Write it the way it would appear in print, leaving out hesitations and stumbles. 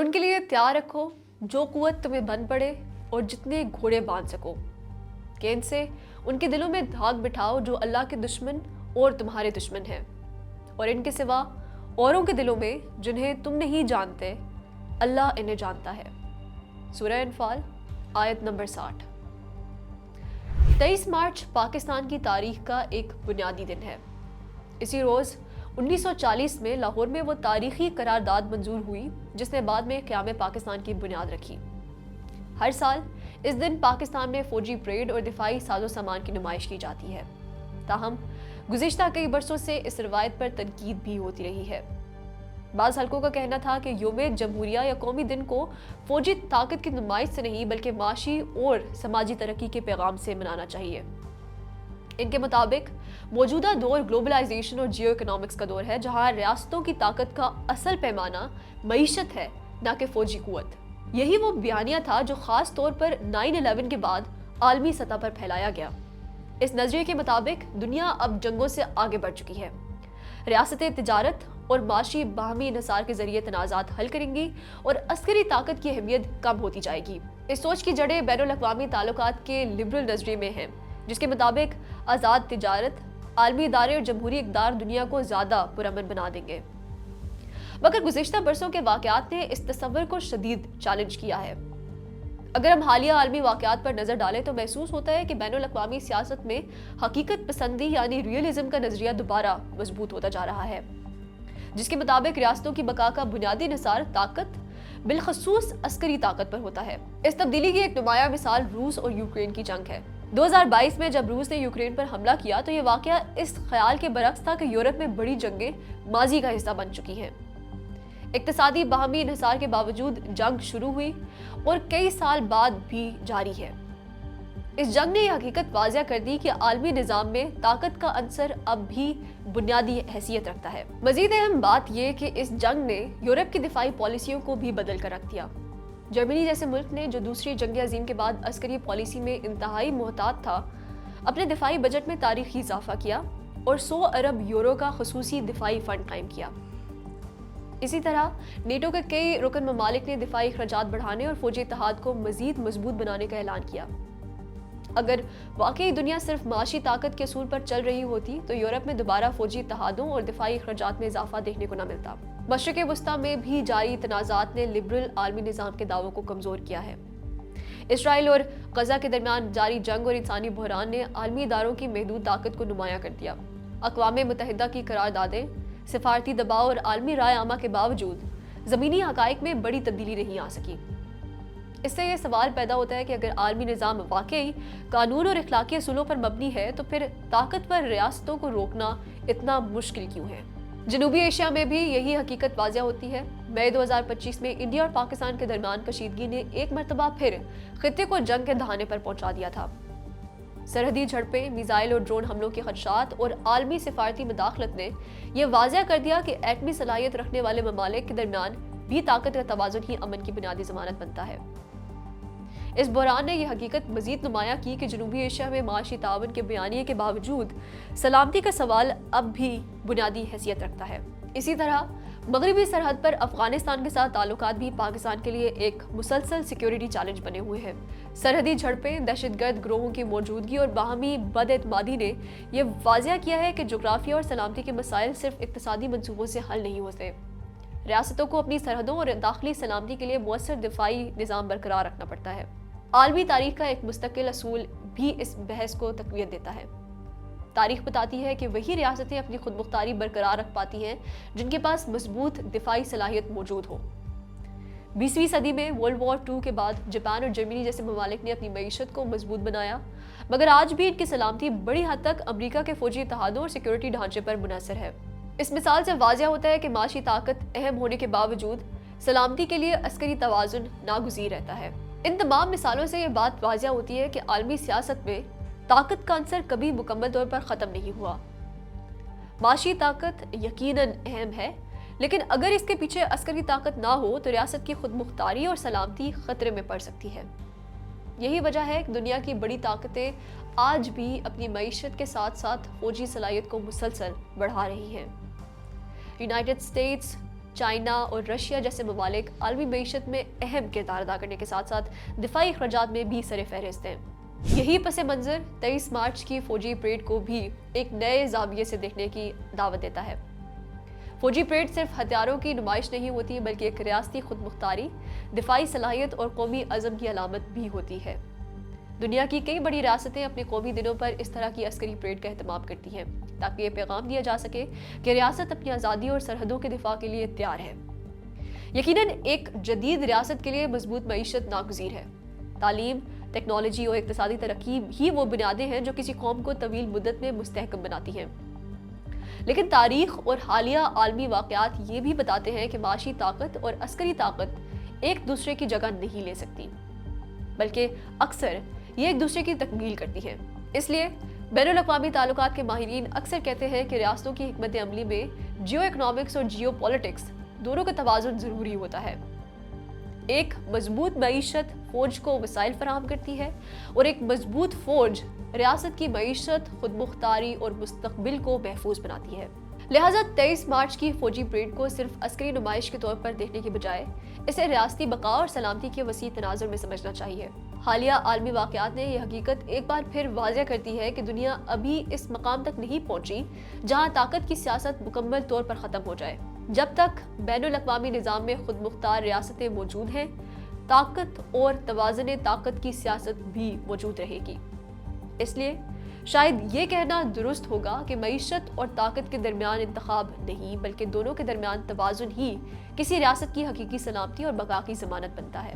ان کے لیے تیار رکھو جو قوت تمہیں بن پڑے اور جتنے گھوڑے باندھ سکو، کہ ان سے ان کے دلوں میں دھاگ بٹھاؤ جو اللہ کے دشمن اور تمہارے دشمن ہیں، اور ان کے سوا اوروں کے دلوں میں جنہیں تم نہیں جانتے اللہ انہیں جانتا ہے۔ سورہ انفال آیت نمبر 60۔ 23 مارچ پاکستان کی تاریخ کا ایک بنیادی دن ہے۔ اسی روز 1940 میں لاہور میں وہ تاریخی قرارداد منظور ہوئی جس نے بعد میں قیام پاکستان کی بنیاد رکھی۔ ہر سال اس دن پاکستان میں فوجی پریڈ اور دفاعی ساز و سامان کی نمائش کی جاتی ہے، تاہم گزشتہ کئی برسوں سے اس روایت پر تنقید بھی ہوتی رہی ہے۔ بعض حلقوں کا کہنا تھا کہ یوم جمہوریہ یا قومی دن کو فوجی طاقت کی نمائش سے نہیں بلکہ معاشی اور سماجی ترقی کے پیغام سے منانا چاہیے۔ ان کے مطابق موجودہ دور گلوبلائزیشن اور جیو اکنامکس کا دور ہے، جہاں ریاستوں کی طاقت کا اصل پیمانہ معیشت ہے نہ کہ فوجی قوت۔ یہی وہ بیانیہ تھا جو خاص طور پر 9/11 کے بعد عالمی سطح پر پھیلایا گیا۔ اس نظریے کے مطابق دنیا اب جنگوں سے آگے بڑھ چکی ہے، ریاستیں تجارت اور معاشی باہمی انحصار کے ذریعے تنازعات حل کریں گی اور عسکری طاقت کی اہمیت کم ہوتی جائے گی۔ اس سوچ کی جڑیں بین الاقوامی تعلقات کے لبرل نظریے میں ہیں، جس کے مطابق آزاد تجارت، عالمی ادارے اور جمہوری اقدار دنیا کو زیادہ پرامن بنا دیں گے۔ مگر گزشتہ برسوں کے واقعات نے اس تصور کو شدید چیلنج کیا ہے۔ اگر ہم حالیہ عالمی واقعات پر نظر ڈالیں تو محسوس ہوتا ہے کہ بین الاقوامی سیاست میں حقیقت پسندی یعنی ریئلزم کا نظریہ دوبارہ مضبوط ہوتا جا رہا ہے، جس کے مطابق ریاستوں کی بقا کا بنیادی انحصار طاقت، بالخصوص عسکری طاقت پر ہوتا ہے۔ اس تبدیلی کی ایک نمایاں مثال روس اور یوکرین کی جنگ ہے۔ 2022 میں جب روس نے یوکرین پر حملہ کیا تو یہ واقعہ اس خیال کے برعکس تھا کہ یورپ میں بڑی جنگیں ماضی کا حصہ بن چکی ہیں۔ اقتصادی باہمی انحصار کے باوجود جنگ شروع ہوئی اور کئی سال بعد بھی جاری ہے۔ اس جنگ نے یہ حقیقت واضح کر دی کہ عالمی نظام میں طاقت کا عنصر اب بھی بنیادی حیثیت رکھتا ہے۔ مزید اہم بات یہ کہ اس جنگ نے یورپ کی دفاعی پالیسیوں کو بھی بدل کر رکھ دیا۔ جرمنی جیسے ملک نے جو دوسری جنگ عظیم کے بعد عسکری پالیسی میں انتہائی محتاط تھا، اپنے دفاعی بجٹ میں تاریخی اضافہ کیا اور 100 ارب یورو کا خصوصی دفاعی فنڈ قائم کیا۔ اسی طرح نیٹو کے کئی رکن ممالک نے دفاعی اخراجات بڑھانے اور فوجی اتحاد کو مزید مضبوط بنانے کا اعلان کیا۔ اگر واقعی دنیا صرف معاشی طاقت کے اصول پر چل رہی ہوتی تو یورپ میں دوبارہ فوجی اتحادوں اور دفاعی اخراجات میں اضافہ دیکھنے کو نہ ملتا۔ مشرق وسطیٰ میں بھی جاری تنازعات نے لبرل عالمی نظام کے دعووں کو کمزور کیا ہے۔ اسرائیل اور غزہ کے درمیان جاری جنگ اور انسانی بحران نے عالمی اداروں کی محدود طاقت کو نمایاں کر دیا۔ اقوام متحدہ کی قراردادیں، سفارتی دباؤ اور عالمی رائے عامہ کے باوجود زمینی حقائق میں بڑی تبدیلی نہیں آ سکی۔ اس سے یہ سوال پیدا ہوتا ہے کہ اگر عالمی نظام واقعی قانون اور اخلاقی اصولوں پر مبنی ہے تو پھر طاقتور ریاستوں کو روکنا اتنا مشکل کیوں ہے؟ جنوبی ایشیا میں بھی یہی حقیقت واضح ہوتی ہے۔ مئی 2025 میں انڈیا اور پاکستان کے درمیان کشیدگی نے ایک مرتبہ پھر خطے کو جنگ کے دہانے پر پہنچا دیا تھا۔ سرحدی جھڑپیں، میزائل اور ڈرون حملوں کے خدشات اور عالمی سفارتی مداخلت نے یہ واضح کر دیا کہ ایٹمی صلاحیت رکھنے والے ممالک کے درمیان بھی طاقت کا توازن ہی امن کی بنیادی ضمانت بنتا ہے۔ اس بحران نے یہ حقیقت مزید نمایاں کی کہ جنوبی ایشیا میں معاشی تعاون کے بیانیے کے باوجود سلامتی کا سوال اب بھی بنیادی حیثیت رکھتا ہے۔ اسی طرح مغربی سرحد پر افغانستان کے ساتھ تعلقات بھی پاکستان کے لیے ایک مسلسل سیکیورٹی چیلنج بنے ہوئے ہیں۔ سرحدی جھڑپیں، دہشت گرد گروہوں کی موجودگی اور باہمی بد اعتمادی نے یہ واضح کیا ہے کہ جغرافیہ اور سلامتی کے مسائل صرف اقتصادی منصوبوں سے حل نہیں ہوتے۔ ریاستوں کو اپنی سرحدوں اور داخلی سلامتی کے لیے مؤثر دفاعی نظام برقرار رکھنا پڑتا ہے۔ عالمی تاریخ کا ایک مستقل اصول بھی اس بحث کو تقویت دیتا ہے۔ تاریخ بتاتی ہے کہ وہی ریاستیں اپنی خود مختاری برقرار رکھ پاتی ہیں جن کے پاس مضبوط دفاعی صلاحیت موجود ہو۔ 20ویں صدی میں ورلڈ وار 2 کے بعد جاپان اور جرمنی جیسے ممالک نے اپنی معیشت کو مضبوط بنایا، مگر آج بھی ان کی سلامتی بڑی حد تک امریکہ کے فوجی اتحادوں اور سیکیورٹی ڈھانچے پر منحصر ہے۔ اس مثال سے واضح ہوتا ہے کہ معاشی طاقت اہم ہونے کے باوجود سلامتی کے لیے عسکری توازن ناگزیر رہتا ہے۔ ان تمام مثالوں سے یہ بات واضح ہوتی ہے کہ عالمی سیاست میں طاقت کا عنصر کبھی مکمل طور پر ختم نہیں ہوا۔ معاشی طاقت یقیناً اہم ہے، لیکن اگر اس کے پیچھے عسکری طاقت نہ ہو تو ریاست کی خود مختاری اور سلامتی خطرے میں پڑ سکتی ہے۔ یہی وجہ ہے کہ دنیا کی بڑی طاقتیں آج بھی اپنی معیشت کے ساتھ ساتھ فوجی صلاحیت کو مسلسل بڑھا رہی ہیں۔ یونائٹڈ اسٹیٹس، چائنا اور رشیا جیسے ممالک عالمی معیشت میں اہم کردار ادا کرنے کے ساتھ ساتھ دفاعی اخراجات میں بھی سر فہرست ہیں۔ یہی پس منظر 23 مارچ کی فوجی پریڈ کو بھی ایک نئے زاویے سے دیکھنے کی دعوت دیتا ہے۔ فوجی پریڈ صرف ہتھیاروں کی نمائش نہیں ہوتی بلکہ ایک ریاستی خود مختاری، دفاعی صلاحیت اور قومی عزم کی علامت بھی ہوتی ہے۔ دنیا کی کئی بڑی ریاستیں اپنے قومی دنوں پر اس طرح کی عسکری پریڈ کا اہتمام کرتی ہیں تاکہ یہ پیغام دیا جا سکے کہ ریاست اپنی آزادی اور سرحدوں کے دفاع کے لیے تیار ہے۔ یقیناً ایک جدید ریاست کے لیے مضبوط معیشت ناگزیر ہے۔ تعلیم، ٹیکنالوجی اور اقتصادی ترقی ہی وہ بنیادیں ہیں جو کسی قوم کو طویل مدت میں مستحکم بناتی ہیں۔ لیکن تاریخ اور حالیہ عالمی واقعات یہ بھی بتاتے ہیں کہ معاشی طاقت اور عسکری طاقت ایک دوسرے کی جگہ نہیں لے سکتی، بلکہ اکثر یہ ایک دوسرے کی تکمیل کرتی ہیں۔ اس لیے بین الاقوامی تعلقات کے ماہرین اکثر کہتے ہیں کہ ریاستوں کی حکمت عملی میں جیو اکنامکس اور جیو پولیٹکس دونوں کا توازن ضروری ہوتا ہے۔ ایک مضبوط معیشت فوج کو وسائل فراہم کرتی ہے اور ایک مضبوط فوج ریاست کی معیشت، خود مختاری اور مستقبل کو محفوظ بناتی ہے۔ لہٰذا 23 مارچ کی فوجی پریڈ کو صرف عسکری نمائش کے طور پر دیکھنے کے بجائے اسے ریاستی بقا اور سلامتی کے وسیع تناظر میں سمجھنا چاہیے۔ حالیہ عالمی واقعات نے یہ حقیقت ایک بار پھر واضح کرتی ہے کہ دنیا ابھی اس مقام تک نہیں پہنچی جہاں طاقت کی سیاست مکمل طور پر ختم ہو جائے۔ جب تک بین الاقوامی نظام میں خود مختار ریاستیں موجود ہیں، طاقت اور توازن طاقت کی سیاست بھی موجود رہے گی۔ اس لیے شاید یہ کہنا درست ہوگا کہ معیشت اور طاقت کے درمیان انتخاب نہیں بلکہ دونوں کے درمیان توازن ہی کسی ریاست کی حقیقی سلامتی اور بقا کی ضمانت بنتا ہے۔